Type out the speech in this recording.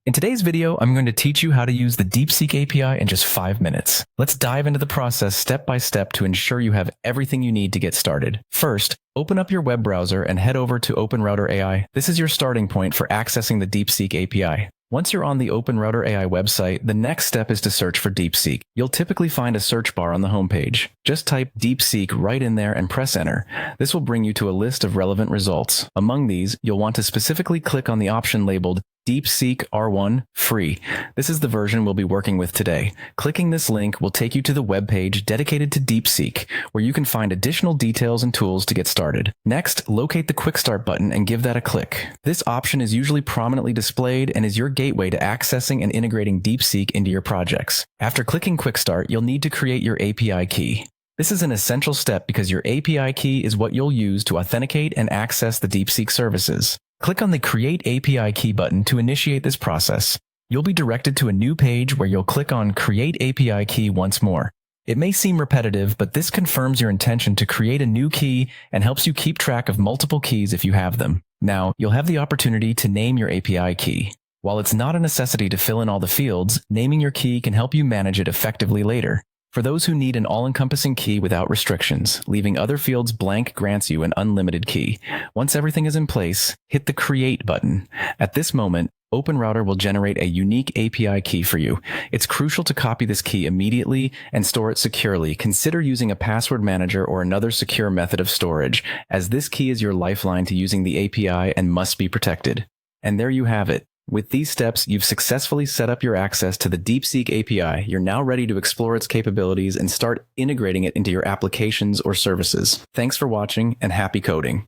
In today's video, I'm going to teach you how to use the DeepSeek API in just 5 minutes. Let's dive into the process step by step to ensure you have everything you need to get started. First, open up your web browser and head over to OpenRouter AI. This is your starting point for accessing the DeepSeek API. Once you're on the OpenRouter AI website, the next step is to search for DeepSeek. You'll typically find a search bar on the homepage. Just type DeepSeek right in there and press enter. This will bring you to a list of relevant results. Among these, you'll want to specifically click on the option labeled DeepSeek R1 Free. This is the version we'll be working with today. Clicking this link will take you to the web page dedicated to DeepSeek, where you can find additional details and tools to get started. Next, locate the Quick Start button and give that a click. This option is usually prominently displayed and is your gateway to accessing and integrating DeepSeek into your projects. After clicking Quick Start, you'll need to create your API key. This is an essential step because your API key is what you'll use to authenticate and access the DeepSeek services. Click on the Create API Key button to initiate this process. You'll be directed to a new page where you'll click on Create API Key once more. It may seem repetitive, but this confirms your intention to create a new key and helps you keep track of multiple keys if you have them. Now, you'll have the opportunity to name your API key. While it's not a necessity to fill in all the fields, naming your key can help you manage it effectively later. For those who need an all-encompassing key without restrictions, leaving other fields blank grants you an unlimited key. Once everything is in place, hit the Create button. At this moment, OpenRouter will generate a unique API key for you. It's crucial to copy this key immediately and store it securely. Consider using a password manager or another secure method of storage, as this key is your lifeline to using the API and must be protected. And there you have it. With these steps, you've successfully set up your access to the DeepSeek API. You're now ready to explore its capabilities and start integrating it into your applications or services. Thanks for watching and happy coding.